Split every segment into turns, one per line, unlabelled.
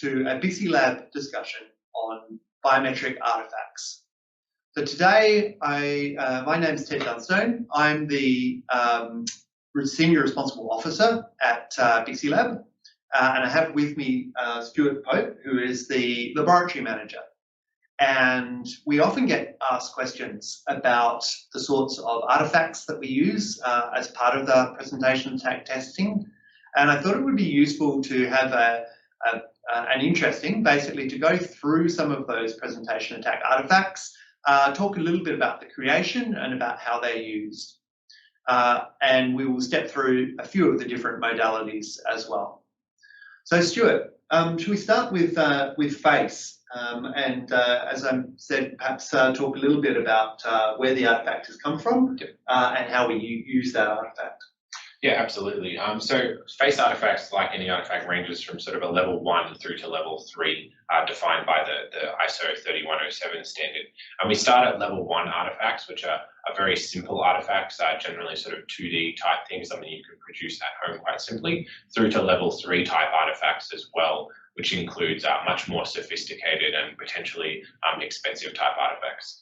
to a BixeLab discussion on biometric artifacts. So today, my name is Ted Dunstone. I'm the Senior Responsible Officer at BixeLab, and I have with me Stewart, who is the Laboratory Manager. And we often get asked questions about the sorts of artifacts that we use as part of the presentation attack testing. And I thought it would be useful to have an interesting, basically, to go through some of those presentation attack artifacts, talk a little bit about the creation and about how they're used. And we will step through a few of the different modalities as well. So Stewart, should we start with face? As I said, perhaps talk a little bit about where the artifact has come from and how we use that artifact.
Yeah, absolutely. So face artifacts, like any artifact, ranges from sort of a level 1 through to level 3, defined by the ISO 3107 standard. And we start at level 1 artifacts, which are very simple artifacts, generally sort of 2D type things, something you can produce at home quite simply, through to level 3 type artifacts as well, which includes much more sophisticated and potentially expensive type artifacts.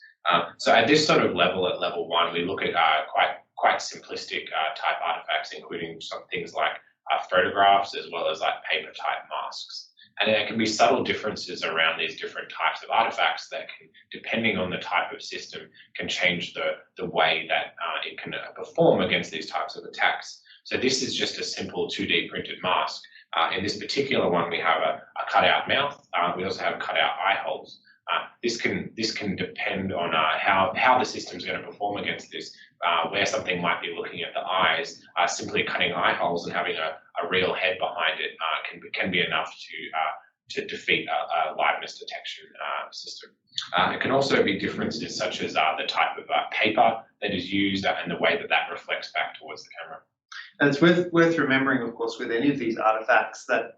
So at this sort of level, at level 1, we look at quite simplistic type artifacts, including some things like photographs as well as like paper type masks. And there can be subtle differences around these different types of artifacts that can, depending on the type of system, can change the way that it can perform against these types of attacks. So this is just a simple 2D printed mask. In this particular one, we have a cutout mouth. We also have cutout eye holes. This can depend on how the system is going to perform against this. Where something might be looking at the eyes, simply cutting eye holes and having a real head behind it can be enough to defeat a liveness detection system. It can also be differences such as the type of paper that is used and the way that reflects back towards the camera.
And it's worth remembering, of course, with any of these artifacts that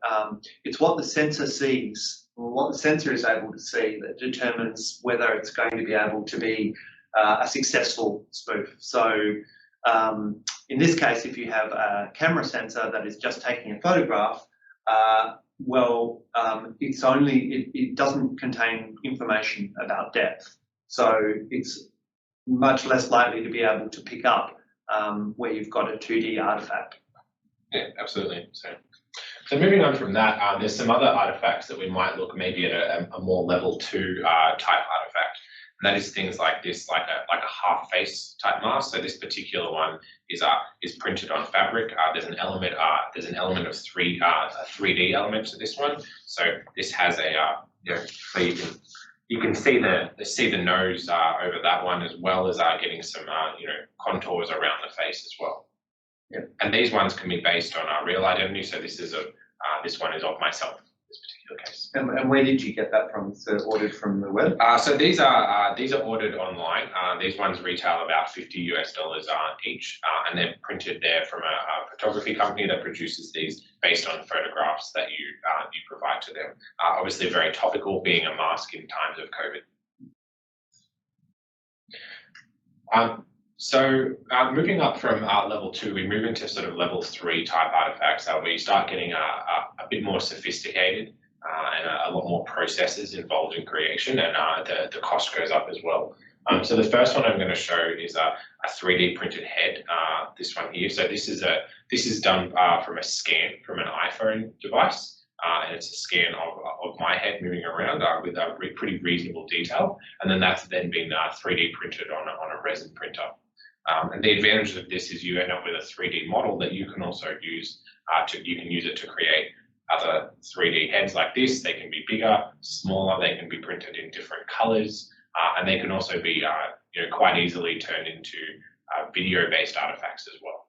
it's what the sensor sees, or what the sensor is able to see, that determines whether it's going to be able to be a successful spoof. So in this case, if you have a camera sensor that is just taking a photograph, it doesn't contain information about depth. So it's much less likely to be able to pick up where you've got a 2D artifact.
Yeah, absolutely. So moving on from that, there's some other artifacts that we might look maybe at a more level 2 type artifact. And that is things like this, like a half face type mask. So this particular one is printed on fabric. There's an element of a 3D element to this one. So this has so you can see the nose over that one, as well as getting some contours around the face as well.
Yep.
And these ones can be based on real identity. So this one is of myself. This particular case.
And where did you get that from? So ordered from the web?
So these are ordered online. These ones retail about $50 each, and they're printed there from a photography company that produces these based on photographs that you provide to them. Obviously, very topical, being a mask in times of COVID. So moving up from level 2, we move into sort of level 3 type artifacts where you start getting a bit more sophisticated and a lot more processes involved in creation, and the cost goes up as well. So the first one I'm going to show is a 3D printed head. This one here. So this is done from a scan from an iPhone device, and it's a scan of my head moving around with a pretty reasonable detail, and then that's then been 3D printed on a resin printer. And the advantage of this is you end up with a 3D model that you can also use you can use it to create other 3D heads like this. They can be bigger, smaller, they can be printed in different colors, and they can also be quite easily turned into video-based artifacts as well.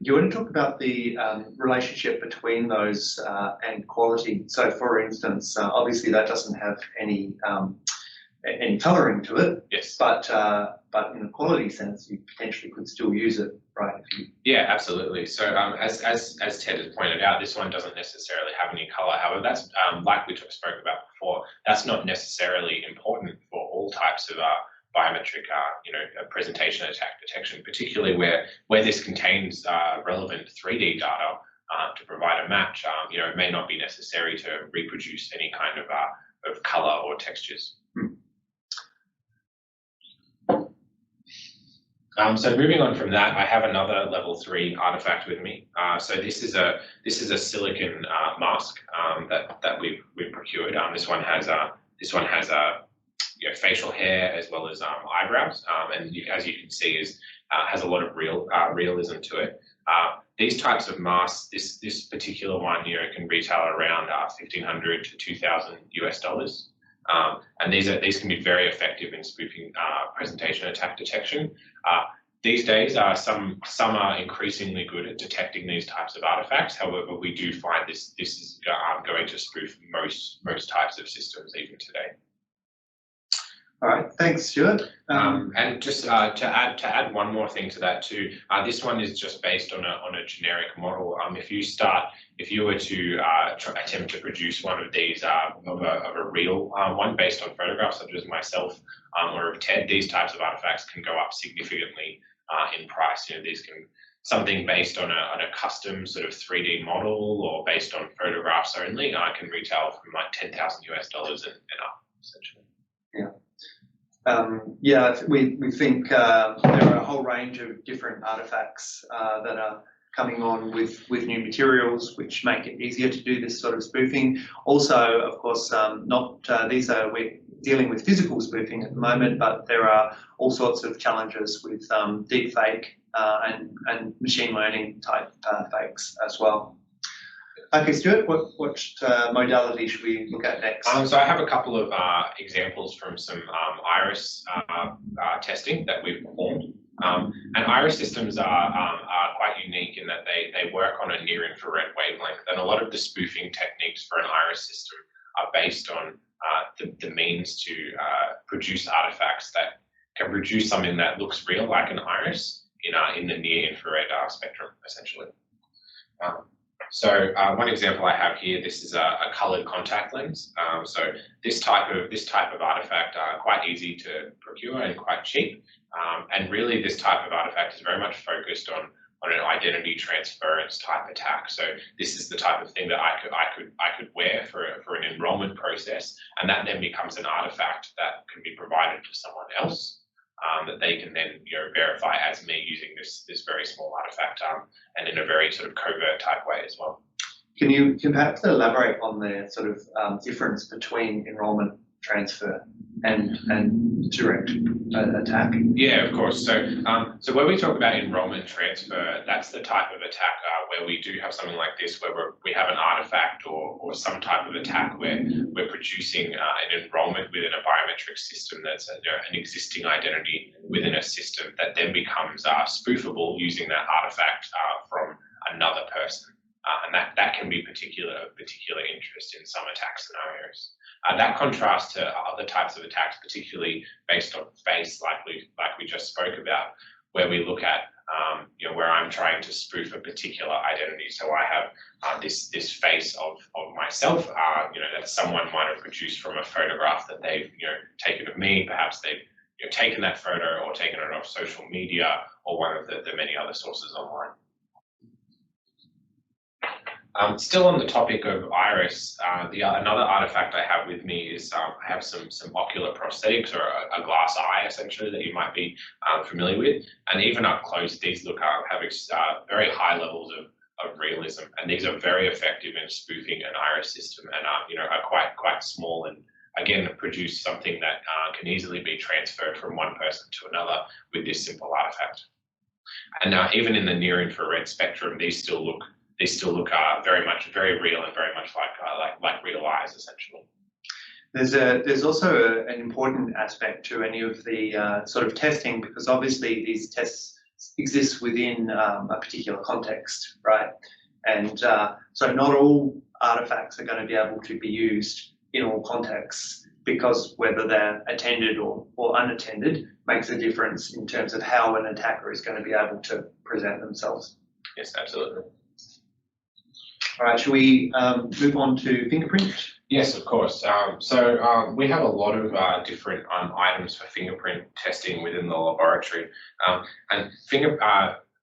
Do you want to talk about the relationship between those and quality? So, for instance, obviously that doesn't have any colouring to it.
Yes.
But in a quality sense, you potentially could still use it, right?
Yeah, absolutely. So as Ted has pointed out, this one doesn't necessarily have any colour. However, that's like we spoke about before. That's not necessarily important for all types of biometric, presentation attack detection, particularly where this contains relevant 3D data. to provide a match, it may not be necessary to reproduce any kind of color or textures. So moving on from that, I have another level 3 artifact with me. So this is a silicon mask that we've procured. This one has facial hair as well as eyebrows, and as you can see, has a lot of realism to it. These types of masks, this particular one, can retail around $1,500 to $2,000 US. And these can be very effective in spoofing presentation attack detection. These days, some are increasingly good at detecting these types of artifacts. However, we do find this is going to spoof most types of systems even today.
All right, thanks, Stewart.
And just to add one more thing to that too, this one is just based on a generic model. If you were to attempt to produce one of these of a real one based on photographs, such as myself or of Ted, these types of artifacts can go up significantly in price. These can something based on a custom sort of 3D model or based on photographs only can retail from like $10,000 US and up essentially.
Yeah. We think there are a whole range of different artifacts that are coming on with new materials, which make it easier to do this sort of spoofing. Also, of course, we're dealing with physical spoofing at the moment, but there are all sorts of challenges with deepfake and machine learning type fakes as well. Okay, Stewart, what modality should we look at next?
So I have a couple of examples from some iris testing that we've performed. And iris systems are quite unique in that they work on a near-infrared wavelength, and a lot of the spoofing techniques for an iris system are based on the means to produce artifacts that can produce something that looks real, like an iris, in the near-infrared spectrum, essentially. So one example I have here, this is a coloured contact lens. So this type of artifact are quite easy to procure and quite cheap. And really, this type of artifact is very much focused on an identity transference type attack. So this is the type of thing that I could wear for an enrollment process, and that then becomes an artifact that can be provided to someone else. That they can then verify as me using this very small artifact and in a very sort of covert type way as well.
Can you perhaps elaborate on the sort of difference between enrollment transfer and direct attack?
Yeah, of course. So when we talk about enrollment transfer, that's the type of attack where we do have something like this, where we have an artifact or some type of attack where we're producing an enrollment within a biometric system that's an existing identity within a system that then becomes spoofable using that artifact from another person. And that can be of particular interest in some attack scenarios. That contrasts to other types of attacks, particularly based on face, like we just spoke about, where we look at where I'm trying to spoof a particular identity. So I have this face of myself, that someone might have produced from a photograph that they've taken of me. Perhaps they've taken that photo or taken it off social media or one of the many other sources online. Still on the topic of iris, another artifact I have with me is I have some ocular prosthetics, or a glass eye essentially, that you might be familiar with. And even up close, these have very high levels of realism, and these are very effective in spoofing an iris system, and are quite small, and again produce something that can easily be transferred from one person to another with this simple artifact. And even in the near infrared spectrum, these still look very real and very much like real eyes, essentially.
There's also an important aspect to any of the sort of testing, because obviously these tests exist within a particular context, right? And so not all artifacts are going to be able to be used in all contexts, because whether they're attended or unattended makes a difference in terms of how an attacker is going to be able to present themselves.
Yes, absolutely.
All right, shall we move on to fingerprint?
Yes, of course. We have a lot of different items for fingerprint testing within the laboratory, and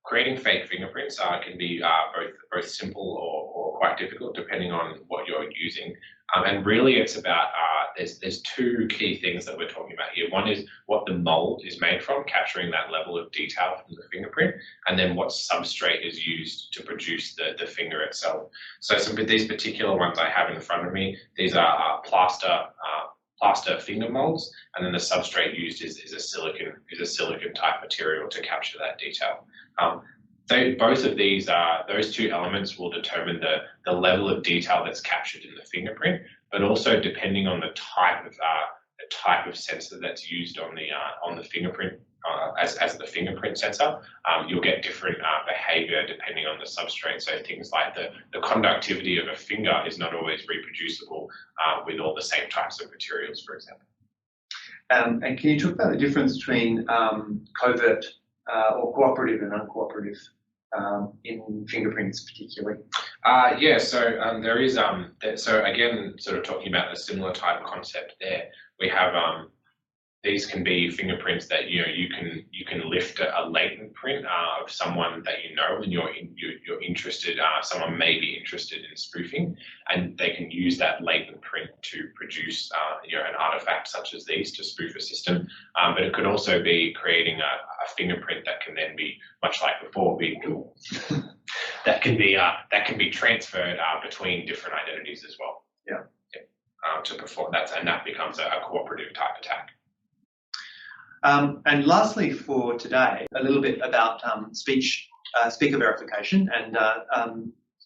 creating fake fingerprints can be both simple or quite difficult depending on what you're using. And really, it's about there's two key things that we're talking about here. One is what the mold is made from, capturing that level of detail from the fingerprint, and then what substrate is used to produce the finger itself. So some of these particular ones I have in front of me, these are plaster finger molds, and then the substrate used is a silicon type material to capture that detail. Both of these those two elements will determine the level of detail that's captured in the fingerprint, but also depending on the type of sensor that's used on the fingerprint as the fingerprint sensor, you'll get different behavior depending on the substrate. So things like the conductivity of a finger is not always reproducible with all the same types of materials, for example.
And can you talk about the difference between covert or cooperative and uncooperative in fingerprints particularly?
Yeah, so there is so again, sort of talking about a similar type of concept there. We have these can be fingerprints that you can lift a latent print of someone that you know and you're interested. Someone may be interested in spoofing, and they can use that latent print to produce an artifact such as these to spoof a system. But it could also be creating a fingerprint that can then be, much like before, that can be transferred between different identities as well.
Yeah.
To perform that, and that becomes a cooperative type attack.
And lastly for today, a little bit about speaker verification and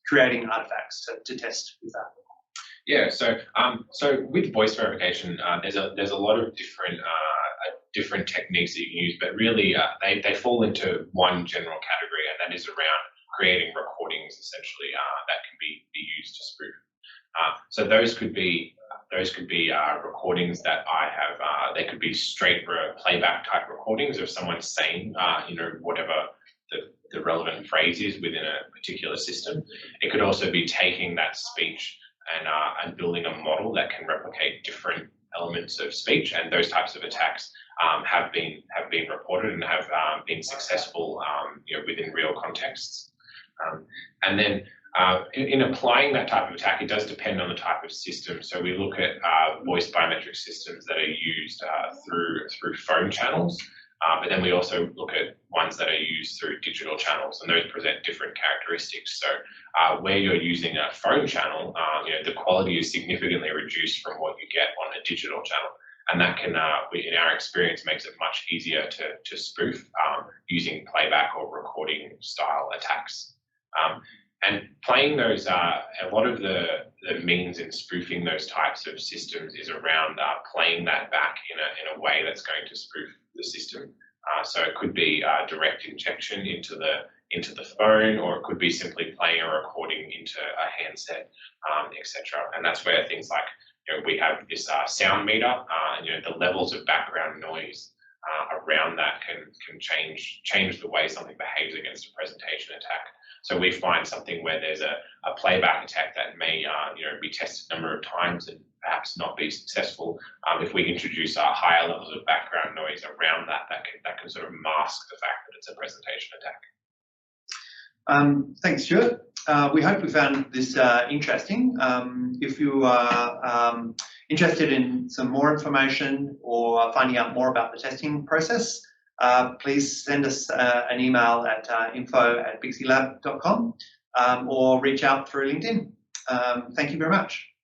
creating artifacts to test with that.
Yeah, so with voice verification, there's a lot of different techniques that you can use, but really they fall into one general category, and that is around creating recordings essentially that can be used to spoof. So those could be recordings that I have. They could be straight playback type recordings of someone saying, whatever the relevant phrase is within a particular system. It could also be taking that speech and building a model that can replicate different elements of speech. And those types of attacks have been reported and have been successful, within real contexts. And then in applying that type of attack, it does depend on the type of system. So we look at voice biometric systems that are used through phone channels, but then we also look at ones that are used through digital channels, and those present different characteristics. So where you're using a phone channel, the quality is significantly reduced from what you get on a digital channel. And that can, in our experience, makes it much easier to spoof using playback or recording style attacks. And playing those, a lot of the means in spoofing those types of systems is around playing that back in a way that's going to spoof the system. So it could be direct injection into the phone, or it could be simply playing a recording into a handset, etc. And that's where things like we have this sound meter, the levels of background noise around that can change the way something behaves against a presentation attack. So we find something where there's a playback attack that may be tested a number of times and perhaps not be successful. If we introduce higher levels of background noise around that can sort of mask the fact that it's a presentation attack.
Thanks, Stewart. We hope we found this interesting. If you are interested in some more information or finding out more about the testing process, please send us an email at info@bixelab.com or reach out through LinkedIn. Thank you very much.